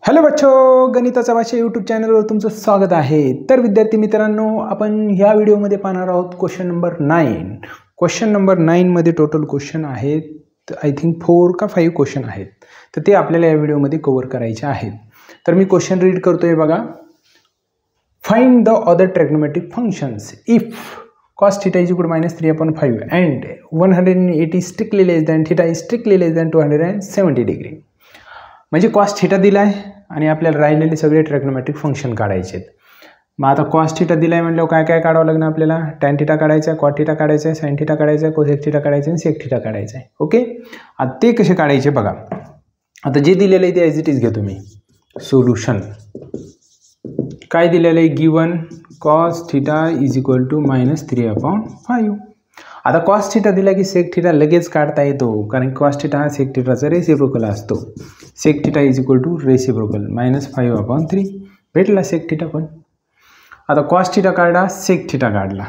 Hello बच्चो, गणिताचा भाषा यूट्यूब चॅनलवर तुमचं स्वागत आहे। तर विद्यार्थी मित्रांनो, आपण ह्या व्हिडिओमध्ये पाहणार आहोत क्वेश्चन नंबर 9। क्वेश्चन नंबर 9 मध्ये टोटल क्वेश्चन आहेत, आय थिंक 4 का 5 क्वेश्चन आहेत, तर ते आपल्याला या व्हिडिओमध्ये कव्हर करायचे आहेत। तर मी क्वेश्चन रीड करतोय बघा। Find the other trigonometric functions if cos theta is equal to -3/5 and 180 strictly less than theta is strictly less than 270 degree। म्हणजे cos थीटा दिलाय आणि आपल्याला राहिलेले सगळे ट्रिग्नोमेट्रिक फंक्शन काढायचे आहेत। मग आता cos थीटा दिलाय म्हटल्यावर काय काय काढावं लागणार आपल्याला? tan थीटा काढायचा आहे, cot थीटा काढायचा आहे, sin थीटा काढायचा आहे, cosec थीटा काढायचा आहे, sec थीटा काढायचा आहे। ओके, आता ते कसे काढायचे बघा। आता जे दिलेलं आहे ते ॲज इट इज घेतो मी। सोल्युशन काय दिलेलं आहे? Given cos theta is equal to -3/5। आता cos थीटा दिला की sec थीटा लगेच काढता येतो, कारण cos थीटा हा sec थीटाचा रेसिप्रोकल असतो। sec theta is equal to reciprocal -5/3 भेटला sec थीटा पण। आता cos थीटा काढला, sec थीटा काढला।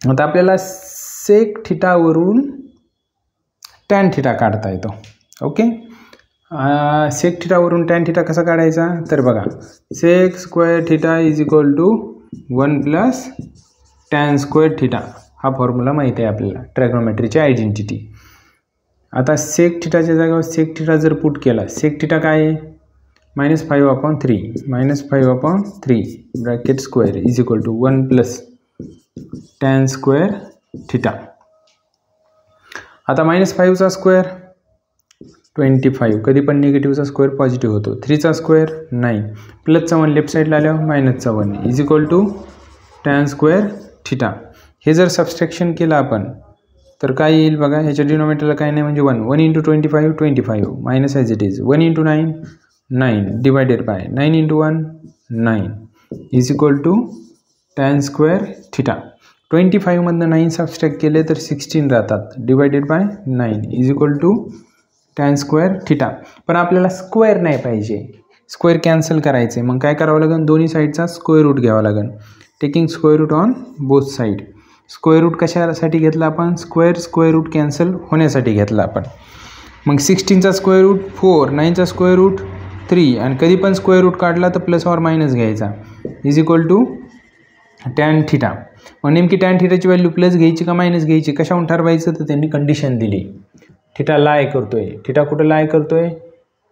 आता आपल्याला sec थीटावरून tan थीटा काढता येतो। ओके, sec थीटावरून tan थीटा कसा काढायचा? तर बघा, sec square theta is equal to 1 + tan square theta हा फॉर्म्युला माहिती आहे आपल्याला, ट्रिग्नोमेट्रीची आयडेंटिटी। आता sec थीटाच्या जागेवर sec थीटा जर पुट केला, sec थीटा काय आहे? -5/3 bracket square is equal to 1 + tan square theta. आता -5 चा स्क्वेअर 25, कधी पण निगेटिव्हचा स्क्वेअर पॉझिटिव्ह होतो। 3 चा स्क्वेअर 9, प्लसचा 1 लेफ्ट साईडला आल्यावर -चा 1 is equal to tan square theta. हे जर सबस्ट्रॅक्शन केलं आपण तर काय येईल बघा, ह्याच्या डिनोमिनेटरला काय नाही म्हणजे 1 × 25 25 minus as it is 1 × 9 9 divided by 9 × 1 9 is equal to tan square theta. 25 मधनं 9 सबस्ट्रॅक्ट केले तर 16 राहतात, divided by 9 is equal to tan square theta. पण आपल्याला स्क्वेअर नाही पाहिजे, स्क्वेअर कॅन्सल करायचे। मग काय करावं लागेल? दोन्ही साईडचा स्क्वेअर रूट घ्यावा लागेल, taking square root on both side. Square root कशासाठी घेतला आपण? स्क्वेअर रूट कॅन्सल होण्यासाठी घेतला आपण। मग 16 चा स्क्वेअर रूट 4, 9 चा स्क्वेअर रूट 3, आणि कधी पण स्क्वेअर रूट काढला तर प्लस और मायनस घ्यायचा is equal to tan theta. मग नेमकी tan थीटाची व्हॅल्यू प्लस घ्यायची का मायनस घ्यायची, कशाहून ठरवायचं? तर त्यांनी कंडिशन दिली, थीटा लाय करतोय। थीटा कुठं लाय करतोय?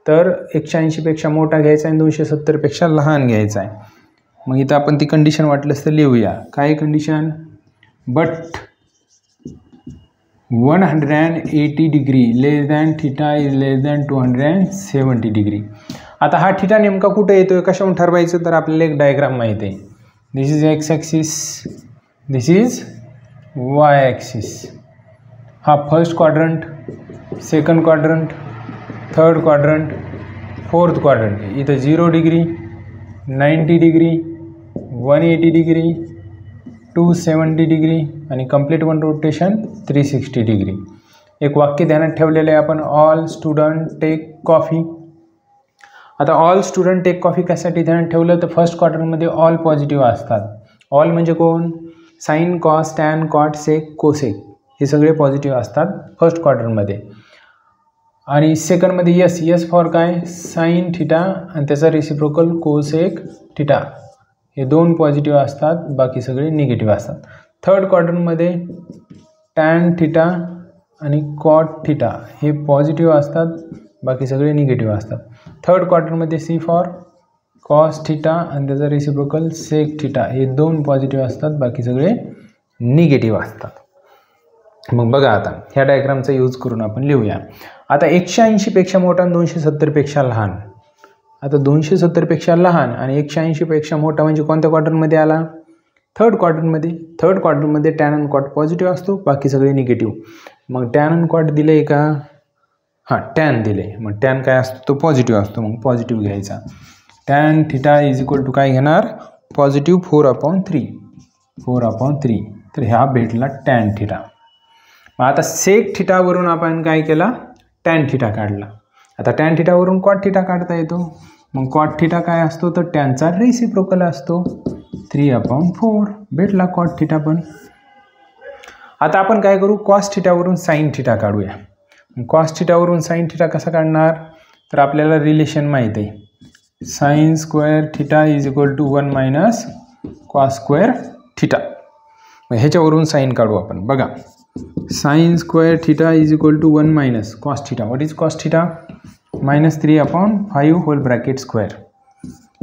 तर 180 पेक्षा मोठा घ्यायचा आहे आणि 270 पेक्षा लहान घ्यायचा आहे। मग इथं आपण ती कंडिशन वाटलंच तर लिहूया। काय condition? But 180 degree less than theta is less than 270 degree. आता हा थीटा नेमका कुठे येतोय, कशाहून ठरवायचं? तर आपल्याला एक डायग्राम माहिती आहे। This is X axis, this is Y axis. हा first quadrant, second quadrant, third quadrant, fourth quadrant. इथं 0 डिग्री, 90 डिग्री, 180 डिग्री, 270 डिग्री आणि कंप्लीट वन रोटेशन 360 डिग्री। एक वाक्य ध्यानात ठेवलेलं आहे आपण, ऑल स्टुडंट टेक कॉफी। आता ऑल स्टुडंट टेक कॉफी कशासाठी ध्यानात ठेवलं? तर फर्स्ट क्वार्टरमध्ये ऑल पॉझिटिव्ह असतात। ऑल म्हणजे कोण? Sine, cos, tan, cot, sec, cosec हे सगळे पॉझिटिव्ह असतात फर्स्ट क्वार्टरमध्ये। आणि सेकंडमध्ये यस फॉर काय? साइन थीटा आणि त्याचा रेसिप्रोकल कोसेक थीटा, हे 2 पॉझिटिव्ह असतात, बाकी सगळे निगेटिव्ह असतात। थर्ड क्वाड्रंटमध्ये टॅन थीटा आणि कॉट थीटा हे पॉझिटिव्ह असतात, बाकी सगळे निगेटिव्ह असतात। थर्ड क्वाड्रंटमध्ये सी फॉर कॉस थीटा आणि त्याचा रेसिप्रोकल सेक थीटा हे 2 पॉझिटिव्ह असतात, बाकी सगळे निगेटिव्ह असतात। मग बघा, आता ह्या डायग्रामचा यूज करून आपण लिहूया। आता 180 पेक्षा मोठा आणि 270 पेक्षा लहान। आता 270 पेक्षा लहान आणि 180 पेक्षा मोठा म्हणजे कोणत्या क्वाड्रंटमध्ये आला? थर्ड क्वाड्रंटमध्ये। थर्ड क्वाड्रंटमध्ये टॅन आणि कॉट पॉझिटिव्ह असतो, बाकी सगळे निगेटिव्ह। मग टॅन आणि कॉट दिले का? हां, टॅन दिले। मग टॅन काय असतो? तो पॉझिटिव्ह असतो, मग पॉझिटिव्ह घ्यायचा। Tan theta is equal to काय घेणार? पॉझिटिव्ह 4/3। तर ह्या भेटला टॅन थीटा। मग आता सेक थीटावरून आपण काय केला? टॅन थीटा काढला। आता टॅन थीटावरून कॉट थीटा काढता येतो। मग कॉट थीटा काय असतो? तर टॅनचा रेसिप्रोकल असतो 3/4 भेटला कॉट थीटा पण। आता आपण काय करू? कॉस थीटावरून साइन थीटा काढूया। कॉस थीटावरून साइन थीटा कसा काढणार? तर आपल्याला रिलेशन माहीत आहे, sine square theta is equal to 1 minus cos square theta. मग ह्याच्यावरून साईन काढू आपण. बघा, sine square theta is equal to 1 minus cos theta. What is cos theta? -3/5 whole bracket square.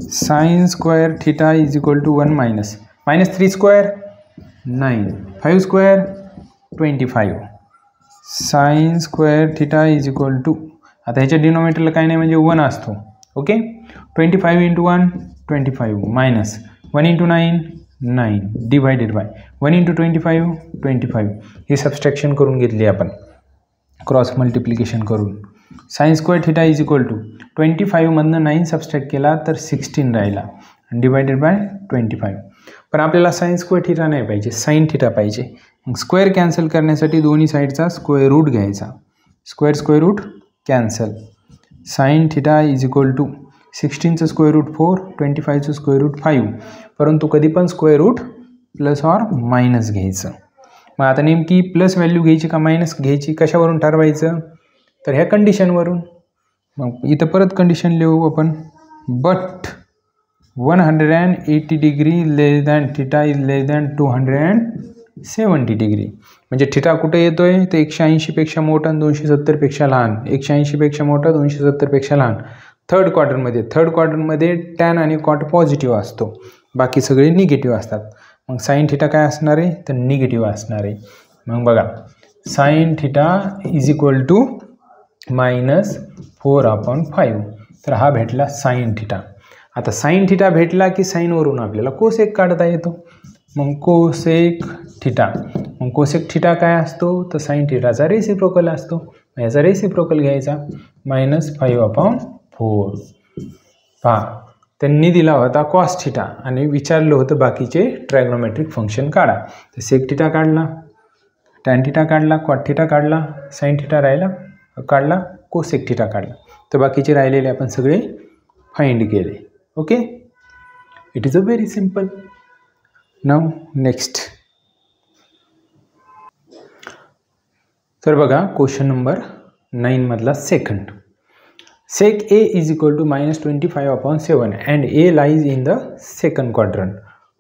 Sine square theta is equal to 1 minus -3 square 9, 5 square 25. Sign square theta is equal to, आता ह्याच्या डिनोमिनेटरला काय नाही म्हणजे 1 असतो. Okay, 25 × 1 25 minus 1 × 9 9 divided by 1 × 25 25. हे subtraction करून घेतली आपण क्रॉस मल्टिप्लिकेशन करून. Sine square theta is equal to 25 मधनं 9 सबस्ट्रॅक्ट केला तर 16 राहिला डिवायडेड बाय 25. पण आपल्याला साइन स्क्वेअर थिटा नाही पाहिजे, साइन थिटा पाहिजे. मग स्क्वेअर कॅन्सल करण्यासाठी दोन्ही साईडचा स्क्वेअर रूट घ्यायचा. Square root cancel. Sine theta is equal to 16चं स्क्वेअर रूट 4, 25चं स्क्वेअर रूट 5. परंतु कधी पण square root plus or minus घ्यायचं. मग आता नेमकी प्लस व्हॅल्यू घ्यायची का मायनस घ्यायची, कशावरून ठरवायचं? तर ह्या कंडिशनवरून. मग इथं परत कंडिशन लिहू आपण, but 180 degree less than theta is less than 270 degree. म्हणजे थिटा कुठे येतोय तर 180 पेक्षा मोठा आणि 270 पेक्षा लहान. 180 पेक्षा मोठा 270 पेक्षा लहान. थर्ड क्वार्टरमध्ये टॅन आणि कॉट पॉझिटिव्ह असतो, बाकी सगळे निगेटिव्ह असतात. मग साइन थिटा काय असणार आहे तर निगेटिव्ह असणार आहे. मग बघा, sine theta is equal to -4/5. तर हा भेटला साइन थिटा. आता साइन थिटा भेटला की साईनवरून आपल्याला कोसेक काढता येतो. मग कोसेक थिटा, मग कोसेक थिटा काय असतो तर साइन थिटाचा रेसिप्रोकल असतो. याचा रेसिप्रोकल घ्यायचा -5/4. पहा, त्यांनी दिला होता कॉस थिटा आणि विचारलं होतं बाकीचे ट्रायग्नोमेट्रिक फंक्शन काढा. तर सेक थिटा काढला, टॅन थिटा काढला, कॉट थिटा काढला, साइन थिटा राहिला काढला, कोसेक थिटा काढला. तर बाकीचे राहिलेले आपण सगळे फाइंड केले. Okay, it is a very simple. Now next. तर बघा क्वेश्चन नंबर 9 मधला second. Sec A is equal to -25/7 and A lies in the second quadrant.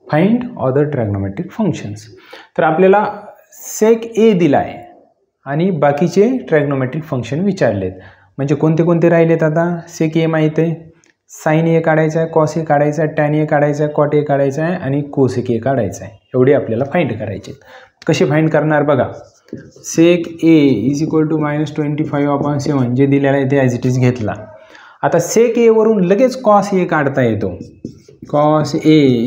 Find other trigonometric functions. तर आपल्याला sec A दिलाय आणि बाकीचे ट्रायग्नोमेट्रिक फंक्शन विचारलेत. म्हणजे कोणते कोणते राहिलेत आता? sec A माहित आहे, sin A काढायचा आहे, cos A काढायचा आहे, tan A काढायचा आहे, cot A काढायचा आहे आणि cosec A काढायचा आहे. एवढे आपल्याला फाइंड करायचे. कसे फाइंड करणार बघा. sec A is equal to -25/7 जे दिलेलं आहे ते ॲज इट इज घेतला. आता sec A वरून लगेच cos A काढता येतो. cos A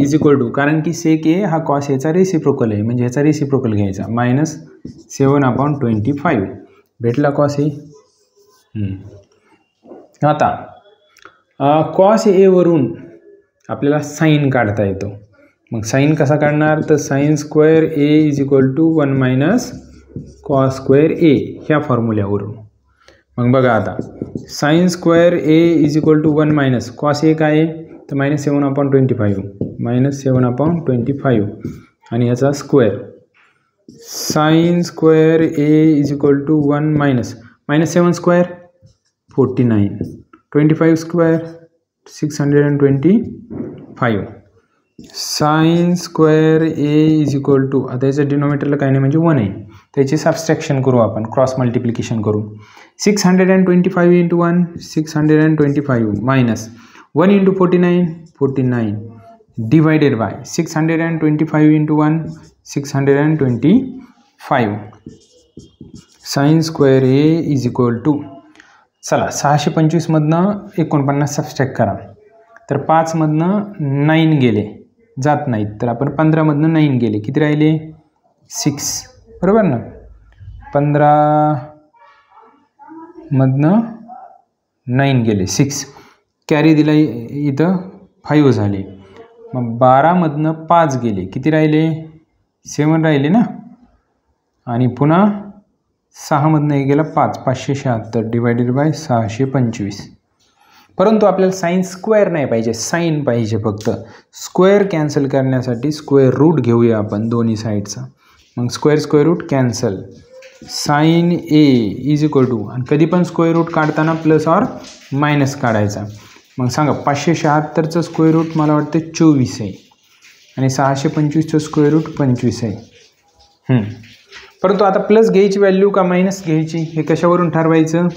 is equal to, कारण की sec A हा cos A चा रेसिप्रोकल आहे, म्हणजे ह्याचा रेसिप्रोकल घ्यायचा -7/25 भेटला cos A. आता cos A वरून आपल्याला साईन काढता येतो. मग साईन कसा काढणार तर sine square A is equal to 1 minus cos square A ह्या फॉर्म्युल्यावरून. मग बघा आता, sine square A is equal to 1 minus cos A काय आहे तर -7/25 आणि ह्याचा स्क्वेअर. Sine square A is equal to 1 minus -7 square 49, 25 square 625. Sine square A is equal to, आता याच्या डिनोमिनेटरला काही नाही म्हणजे 1 आहे, त्याची सबस्ट्रॅक्शन करू आपण, क्रॉस मल्टिप्लिकेशन करू. 625 × 1 625 minus 1 × 49 49 divided by 625 × 1 625. Sine square A is equal to, चला 625 मधनं 49 सबस्ट्रॅक्ट करा. तर 5 मधनं 9 गेले जात नाहीत, तर आपण 15 मधनं 9 गेले, किती राहिले 6, बरोबर ना. 15 मधनं 9 गेले 6, कॅरी दिला इथं 5 झाले. मग 12 मधनं 5 गेले, किती राहिले 7 राहिले ना. आणि पुन्हा 6 मधनं एक गेला 5, 576 डिवायडेड बाय 625. परंतु आपल्याला साइन स्क्वेअर नाही पाहिजे, साइन पाहिजे फक्त. स्क्वेअर कॅन्सल करण्यासाठी स्क्वेअर रूट घेऊया आपण दोन्ही साईडचा. मग square root cancel. Sine A is equal to, आणि कधी पण स्क्वेअर रूट काढताना प्लस ऑर मायनस काढायचा. मग सांगा 576चं स्क्वेअर रूट मला वाटतं 24 आहे आणि 625चं स्क्वेअर रूट 25 आहे. परंतु आता प्लस घ्यायची व्हॅल्यू का मायनस घ्यायची हे कशावरून ठरवायचं,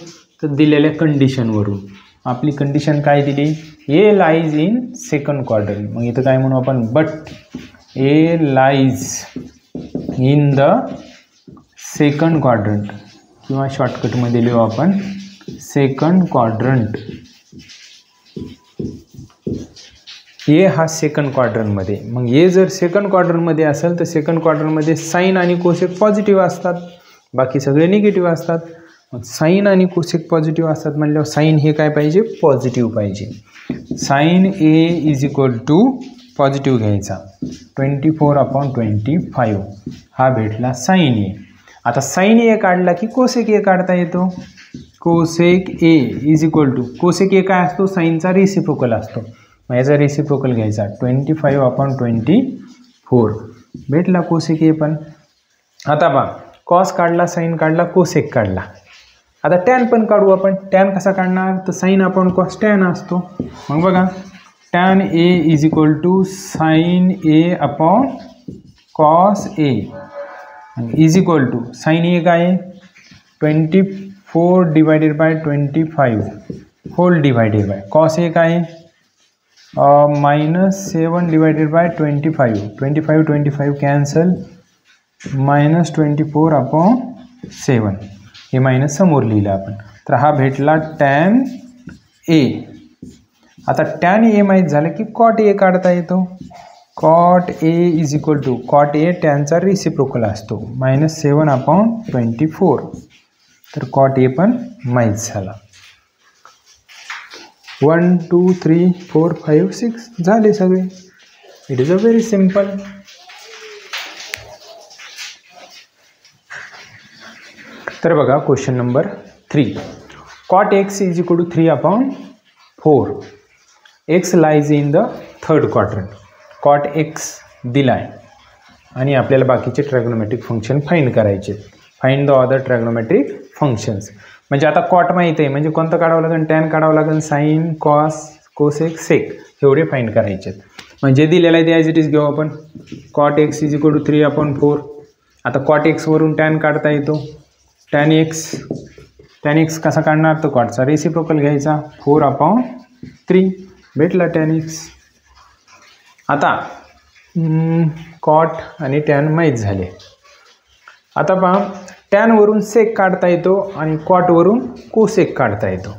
तर दिलेल्या कंडिशनवरून. आपली कंडिशन काय दिली, ए लाईज इन सेकंड क्वाड्रंट. मग इथं काय म्हणू आपण, but A lies in the second quadrant, किंवा शॉर्टकटमध्ये लिहू आपण सेकंड क्वाड्रंट. ए हा सेकंड क्वाड्रंटमध्ये. मग ए जर सेकंड क्वाड्रंटमध्ये असेल तर सेकंड क्वाड्रंटमध्ये साईन आणि कोसेक पॉझिटिव्ह असतात, बाकी सगळे निगेटिव्ह असतात. मग साईन आणि कोसेक पॉझिटिव्ह असतात म्हटल्यावर साईन हे काय पाहिजे, पॉझिटिव्ह पाहिजे. Sine A is equal to positive घ्यायचा 24/25 हा भेटला साईन ए. आता साईन ए काढला की कोसेक ए काढता येतो. Cosec A is equal to, cosec A काय असतो, साईनचा रेसिप्रोकल असतो. मग याचा रेसिप्रोकल घ्यायचा 25/24 भेटला कोसेक ए पण. आता पहा, कॉस काढला, साईन काढला, कोसेक काढला. आता टॅन पण काढू आपण. टॅन कसा काढणार, तर साईन अपॉन कॉस टॅन असतो. मग बघा, tan A is equal to sine A upon cos A is equal to sine A काय आहे 24/25 whole divided by cos A काय आहे -7/25 25 कॅन्सल -24/7 हे मायनस समोर लिहिलं आपण. तर हा भेटला टॅन ए. आता टॅन ए माहीत झालं की कॉट ए काढता येतो. Cot A is equal to, cot A टॅनचा रेसिप्रोकल असतो -7/24. तर कॉट ए पण माहीत झाला. 1 2 3 4 5 6 झाले सगळे. It is a very simple. तर बघा question number 3. Cot x is equal to 3/4. X lies in the third quadrant. Cot x दिलाय आणि आपल्याला बाकीचे ट्रॅग्नोमेट्रिक फंक्शन फाइंड करायचे. Find the other trigonometric functions. म्हणजे आता कॉट माहीत आहे, म्हणजे कोणतं काढावं लागेल, टॅन काढावं लागेल, साईन, कॉस, कोसेक, सेक एवढे फाइंड करायचे. म्हणजे दिलेला आहे ते ॲज इट इज घेऊ आपण. Cot x is equal to 3/4. आता कॉट एक्सवरून टॅन काढता येतो. टॅन एक्स कसा काढणार, तर कॉटचा रेसिप्रोकल घ्यायचा 4/3 भेटला टॅन एक्स. आता कॉट आणि टॅन माहीत झाले. आता पहा, टॅनवरून सेक काढता येतो आणि कॉटवरून कोसेक काढता येतो.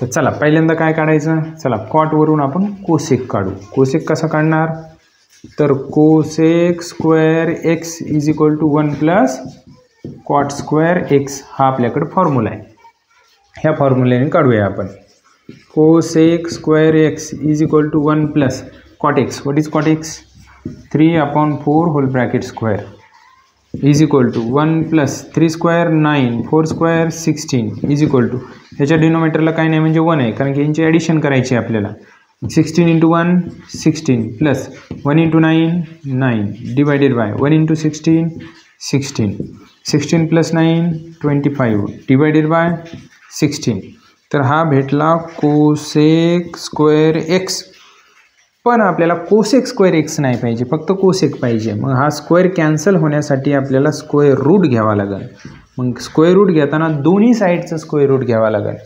तर चला पहिल्यांदा काय काढायचं, चला कॉटवरून आपण कोसेक काढू. कोसेक कसा काढणार, तर cosec square x is equal to 1 plus cot square x हा आपल्याकडे फॉर्म्युला आहे. ह्या फॉर्म्युल्याने काढूया आपण. Cosec square x is equal to 1 plus cot x. What is cot x, 3/4 whole bracket square is equal to 1 plus 3 square 9 4 square 16 is equal to, ह्याच्या डिनोमिनेटरला काय नाही म्हणजे 1 आहे, कारण की यांची ॲडिशन करायची आहे आपल्याला. 16 × 1 16 plus 1 × 9 9 divided by 1 × 16 16 16 plus 9 25 divided bye 16. तर हा भेटला कोसेक स्क्वेअर एक्स. पण आपल्याला कोसेक स्क्वेअर एक्स नाही पाहिजे, फक्त कोसेक पाहिजे. मग हा स्क्वेअर कॅन्सल होण्यासाठी आपल्याला स्क्वेअर रूट घ्यावा लागेल. मग स्क्वेअर रूट घेताना दोन्ही साईडचं स्क्वेअर रूट घ्यावा लागेल.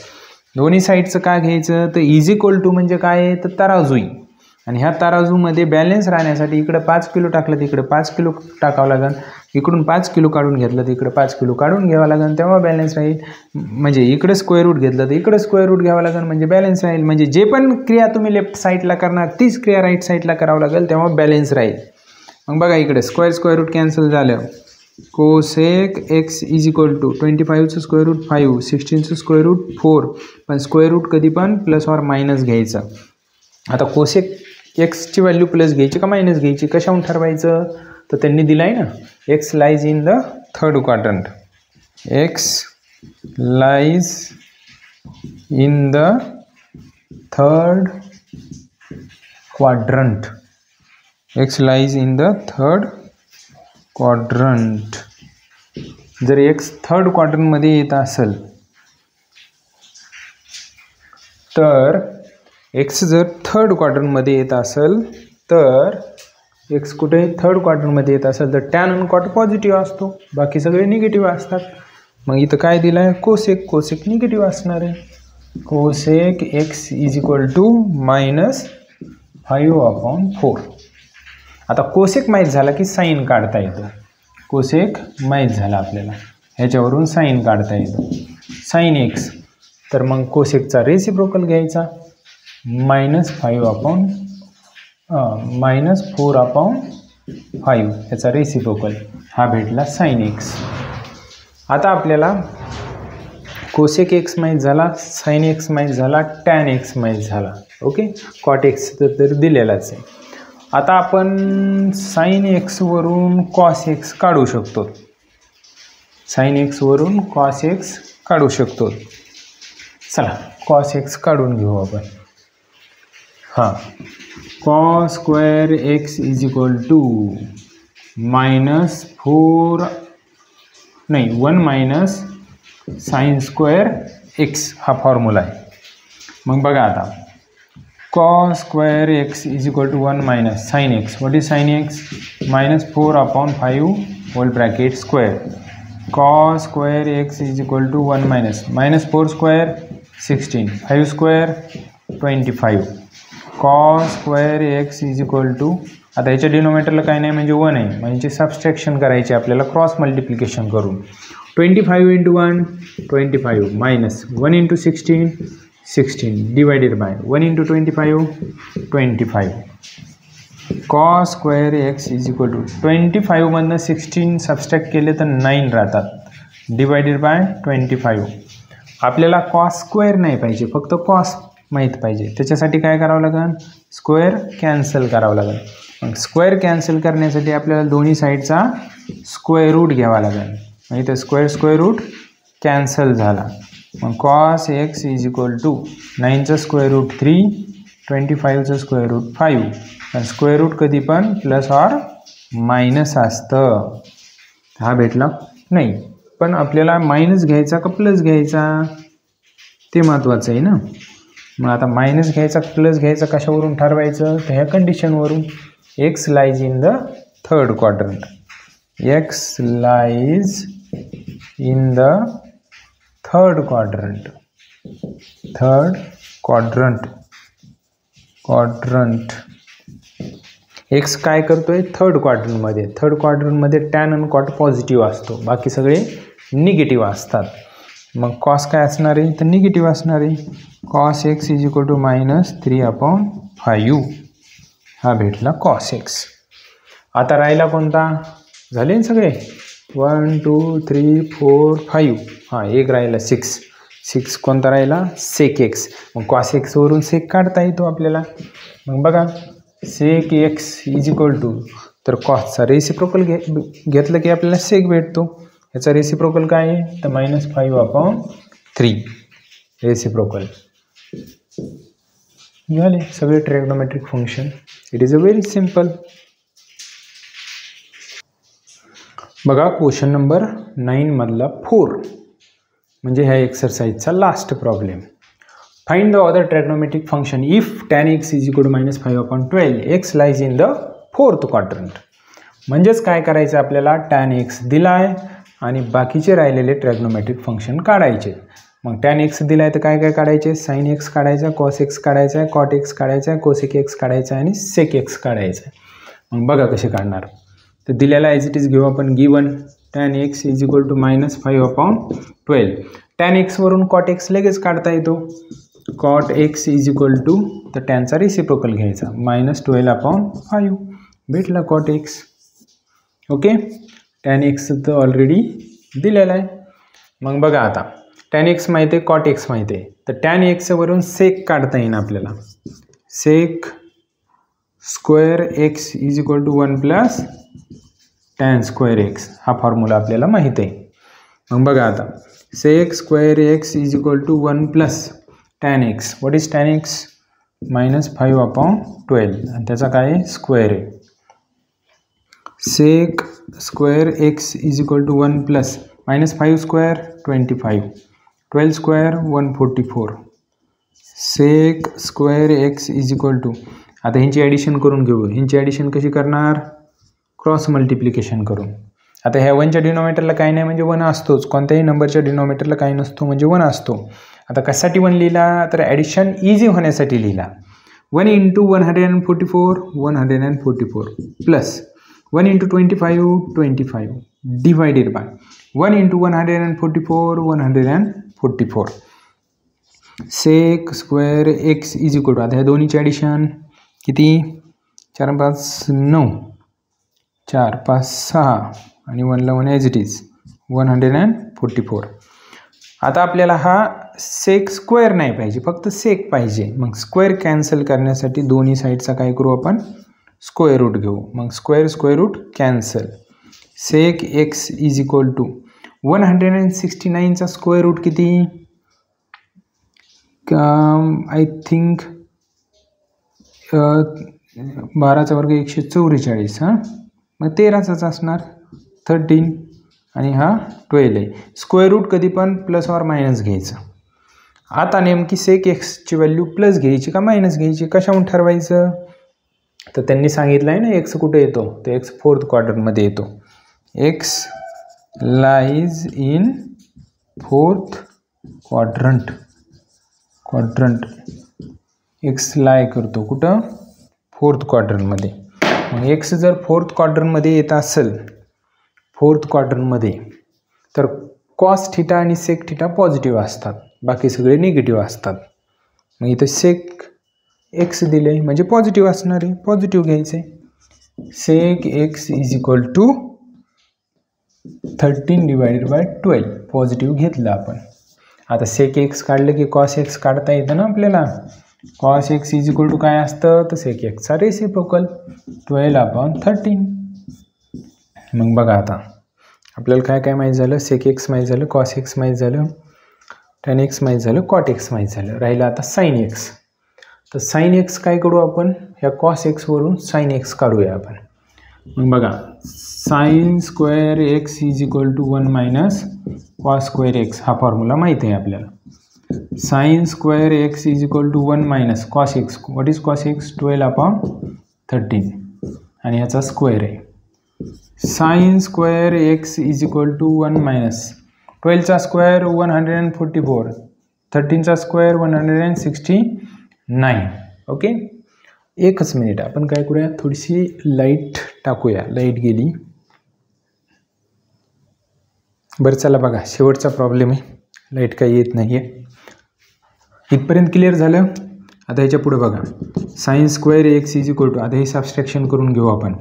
दोन्ही साईडचं काय घ्यायचं, तर इज इक्वल टू म्हणजे काय आहे, तर तराजू. आणि ह्या तराजूमध्ये बॅलन्स राहण्यासाठी इकडं 5 किलो टाकलं तर इकडं 5 किलो टाकावं लागेल. इकडून 5 किलो काढून घेतलं तर इकडं 5 किलो काढून घ्यावं लागेल, तेव्हा बॅलन्स राहील. म्हणजे इकडे स्क्वेअर रूट घेतलं तर इकडे स्क्वेअर रूट घ्यावं लागेल, म्हणजे बॅलन्स राहील. म्हणजे जे पण क्रिया तुम्ही लेफ्ट साईडला करणार तीच क्रिया राईट साईडला करावं लागेल, तेव्हा बॅलन्स राहील. मग बघा इकडे स्क्वेअर रूट कॅन्सल झालं. Cosec x is equal to 25चं स्क्वेअर रूट 5 16चं स्क्वेअर रूट 4. पण स्क्वेअर रूट कधी पण प्लस ऑर मायनस घ्यायचं. आता कोसेक एक्सची व्हॅल्यू प्लस घ्यायची का मायनस घ्यायची, कशाहून ठरवायचं, तर त्यांनी दिलं आहे ना, x lies in the third quadrant. X lies in the third quadrant. X lies in the third quadrant. जर एक्स थर्ड क्वाड्रंटमध्ये येत असेल तर एक्स जर थर्ड क्वाड्रंटमध्ये येत असेल तर एक्स कुठे थर्ड क्वाड्रंटमध्ये येत असेल तर टॅन आणि कॉट पॉझिटिव्ह असतो, बाकी सगळे निगेटिव्ह असतात. मग इथं काय दिलं आहे कोसेक, कोसेक निगेटिव्ह असणार आहे. Cosec x is equal to -5/4. आता कोसेक माहीत झाला की साईन काढता येतो. कोसेक माहीत झाला आपल्याला, ह्याच्यावरून साईन काढता येतो. साईन एक्स, तर मग कोसेकचा रेसिप्रोकल घ्यायचा -4/5 याचा रेसिप्रोकल हा भेटला साईन एक्स. आता आपल्याला कोसेक एक्स माहीत झाला, साईन एक्स माहीत झाला, टॅन एक्स माहीत झाला. ओके, कॉट एक्स तर दिलेलाच आहे. आता आपण साईन एक्सवरून कॉस एक्स काढू शकतो. साईन एक्सवरून कॉस एक्स काढू शकतो. चला कॉस एक्स काढून घेऊ आपण. हां, cos square x is equal to -1 - sine square x हा फॉर्म्युला आहे. मग बघा आता cos square x is equal to 1 - sine x. What is sine x? -4/5 whole bracket square. Cos square x is equal to 1 - -4 square 16, 5 square 25. Cos square x is equal to, आता याच्या डिनोमिनेटरला काय नाही म्हणजे 1 आहे, म्हणजे सबस्ट्रॅक्शन करायचे आपल्याला क्रॉस मल्टिप्लिकेशन करून. 25 × 1 25 -1 × 16 16 divided by 1 × 25 25. Cos square x is equal to 25 मधनं 16 सबस्ट्रॅक्ट केले तर 9 राहतात, डिवायडेड बाय 25. आपल्याला कॉस स्क्वेअर नाही पाहिजे, फक्त कॉस माहीत पाहिजे. त्याच्यासाठी काय करावं लागेल? स्क्वेअर कॅन्सल करावं लागेल. मग स्क्वेअर कॅन्सल करण्यासाठी आपल्याला दोन्ही साईडचा स्क्वेअर रूट घ्यावा लागेल. मग इथं स्क्वेअर रूट कॅन्सल झाला. मग cos x is equal to 9चं स्क्वेअर रूट 3, 25चं स्क्वेअर रूट 5. पण स्क्वेअर रूट कधी पण प्लस ऑर मायनस असतं. हा भेटला नाही, पण आपल्याला मायनस घ्यायचा का प्लस घ्यायचा ते महत्त्वाचं आहे ना. मग आता मायनस घ्यायचा प्लस घ्यायचा कशावरून ठरवायचं? तर ह्या कंडिशनवरून. X lies in the third quadrant. X lies in the third quadrant. X काय करतोय? थर्ड क्वाड्रंटमध्ये. थर्ड क्वाड्रंटमध्ये टॅन आणि कॉट पॉझिटिव्ह असतो, बाकी सगळे निगेटिव्ह असतात. मग कॉस काय असणार आहे? तर निगेटिव्ह असणार आहे. Cos x is equal to -3/5 हा भेटला कॉस एक्स. आता राहिला कोणता? झाले ना सगळे? 1 2 3 4 5. हां, एक राहिला 6 कोणता राहिला? सेक एक्स. मग कॉस एक्सवरून सेक काढता येतो आपल्याला. मग बघा sec x is equal to, तर कॉसचा रेसिप्रोकल घेतलं की आपल्याला सेक भेटतो. याचा रेसिप्रोकल काय आहे? तर -5/3 रेसिप्रोकल. झाले सगळे trigonometric function. It is a very simple. बघा क्वेश्चन नंबर 9 मधला 4 म्हणजे ह्या एक्सरसाइजचा last problem. Find the other trigonometric function if tan x is equal to -5/12 x lies in the fourth quadrant. म्हणजेच काय करायचं आपल्याला? tan x दिलाय आणि बाकीचे राहिलेले ट्रिग्नोमेट्रिक फंक्शन काढायचे. मग tan x दिलाय तर काय काय काढायचे? साइन एक्स काढायचा, कॉस एक्स काढायचा आहे, कॉट एक्स काढायचा आहे, कोसेक एक्स काढायचा आहे आणि सेक एक्स काढायचा आहे. मग बघा कसे काढणार. तर दिलेला ॲज इट इज घेऊ आपण. Given tan x is equal to -5/12. tan x वरून कॉट एक्स लगेच काढता येतो. Cot x is equal to, तर टॅनचा रेसिप्रोकल घ्यायचा, -12/5 भेटला cot x. Okay, tan x तर ऑलरेडी दिलेला आहे. मग बघा आता tan x माहिती आहे, कॉट एक्स माहिती आहे, तर tan x वरून सेक काढता येईल आपल्याला. Sec square x is equal to 1 + tan square x हा फॉर्म्युला आपल्याला माहिती आहे. मग बघा आता sec square x is equal to 1 + tan x. What is tan x? -5/12 आणि त्याचा काय आहे? स्क्वेअर आहे. Sec square x is equal to 1 + -5 square 25, 12 square 144, sec square x is equal to, आता ह्यांची ॲडिशन करून घेऊ. ह्यांची ॲडिशन कशी करणार? क्रॉस मल्टिप्लिकेशन करून. आता ह्या 1च्या डिनॉमिनेटरला काही नाही म्हणजे 1 असतोच, कोणत्याही नंबरच्या डिनॉमिनेटरला काही नसतो म्हणजे 1 असतो. आता कशासाठी 1 लिहिला? तर ॲडिशन इझी होण्यासाठी लिहिला. 1 × 144 144 plus 1 × 25 25 divided by 1 × 144 144 sec square x is equal to, आता ह्या दोन्हीची ॲडिशन किती? 4 5 9, 4 5 6 आणि 1 ला 1 ॲज इट इज 144. आता आपल्याला हा सेक स्क्वेअर नाही पाहिजे, फक्त सेक पाहिजे. मग स्क्वेअर कॅन्सल करण्यासाठी दोन्ही साईडचा काय करू आपण? स्क्वेअर रूट घेऊ. मग square root cancel. Sec x is equal to 169चा स्क्वेअर रूट किती? आय थिंक 12चा वर्ग 144. हां, मग 13चाच असणार 13 आणि हा 12 आहे. स्क्वेअर रूट कधी पण प्लस ऑर मायनस घ्यायचं. आता नेमकी सेक एक्सची व्हॅल्यू प्लस घ्यायची का मायनस घ्यायची, कशाहून ठरवायचं? तर त्यांनी सांगितलं आहे ना एक्स कुठे येतो, तर एक्स 4th क्वाड्रंटमध्ये येतो. X lies in 4th quadrant. X lie करतो कुठं? 4th क्वाड्रंटमध्ये. मग एक्स जर 4th क्वाड्रंटमध्ये येत असेल 4th क्वाड्रंटमध्ये, तर कॉस थिटा आणि सेक थिटा पॉझिटिव्ह असतात, बाकी सगळे निगेटिव्ह असतात. मग इथं सेक एक्स दिले म्हणजे पॉझिटिव्ह असणार आहे, पॉझिटिव्ह घ्यायचे. Sec x is equal to 13 divided by 12 positive घेतलं आपण. आता सेक एक्स काढलं की कॉस एक्स काढता येतं ना आपल्याला. Cos x is equal to काय असतं? तर सेक एक्सचा रेसिप्रोकल 12/13. मग बघा आता आपल्याला काय काय माहीत झालं? सेक एक्स माहीत झालं, कॉस एक्स माहीत झालं, tan एक्स माहीत झालं, कॉट एक्स माहीत झालं. राहिलं आता साइन एक्स. तर साइन एक्स काय करू आपण? ह्या कॉस एक्सवरून साइन एक्स काढूया आपण. मग बघा sine square x is equal to 1 minus cos square x, हा फॉर्म्युला माहीत आहे आपल्याला. Sine square x is equal to 1 minus cos x. What is cos x? 12/13 आणि ह्याचा स्क्वेअर आहे. Sine square x is equal to 1 minus 12चा square 144, 13चा square 169. Okay, एकच मिनिट आपण काय करूया, थोडीशी लाईट टाकूया. लाईट गेली. बरं चला बघा, शेवटचा प्रॉब्लेम आहे, लाईट काही येत नाही आहे. इथपर्यंत क्लिअर झालं. आता ह्याच्या पुढे बघा, sine square x is equal to, आता हे सबस्ट्रॅक्शन करून घेऊ आपण.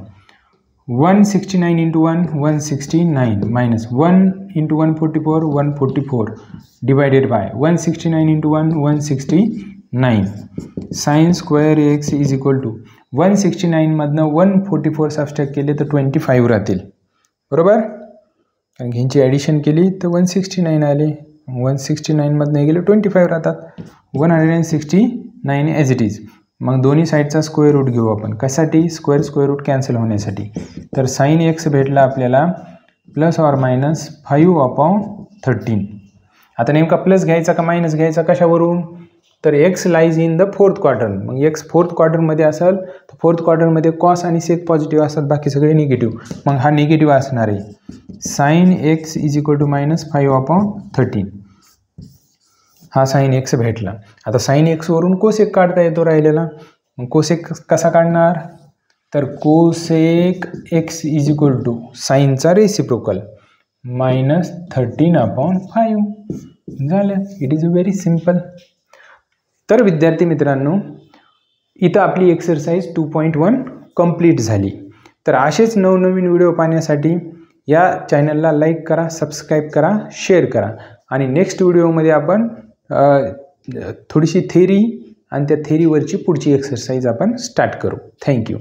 169 × 1 169 minus 1 × 144 144 divided by 169 × 1 169. Sine square x is equal to 169 मधनं 144 सबस्ट्रॅक्ट केले तर 25 राहतील, बरोबर? कारण ह्यांची ॲडिशन केली तर 169 आले. 169 मधनं गेले 25 राहतात. 169 ॲज इट इज. मग दोन्ही साईडचा स्क्वेअर रूट घेऊ आपण. कशासाठी? स्क्वेअर रूट कॅन्सल होण्यासाठी. तर साइन एक्स भेटला आपल्याला प्लस ऑर मायनस 5/13. आता नेमका प्लस घ्यायचा का मायनस घ्यायचा कशावरून? तर x lies in the 4th quadrant. मग एक्स 4th क्वाड्रंटमध्ये असेल तर 4th क्वाड्रंटमध्ये कॉस आणि सेक पॉझिटिव्ह असतात, बाकी सगळे निगेटिव्ह. मग हा निगेटिव्ह असणार आहे. Sine x is equal to minus 5/13. हा साइन एक्स भेटला. आता साइन एक्सवरून कोसेक काढता येतो राहिलेला. मग कोसेक कसा काढणार? तर cosec x is equal to साइनचा रेसिप्रोकल मायनस 13/5 झालं. It is very simple. तर विद्यार्थी मित्रांनो, इथं आपली एक्सरसाइज 2.1 कंप्लीट झाली. तर असेच नवनवीन व्हिडिओ पाहण्यासाठी या चॅनलला लाईक करा, सबस्क्राईब करा, शेअर करा. आणि नेक्स्ट व्हिडिओमध्ये आपण थोडीशी थेरी आणि त्या थेरीवरची पुढची एक्सरसाइज आपण स्टार्ट करू. थँक्यू.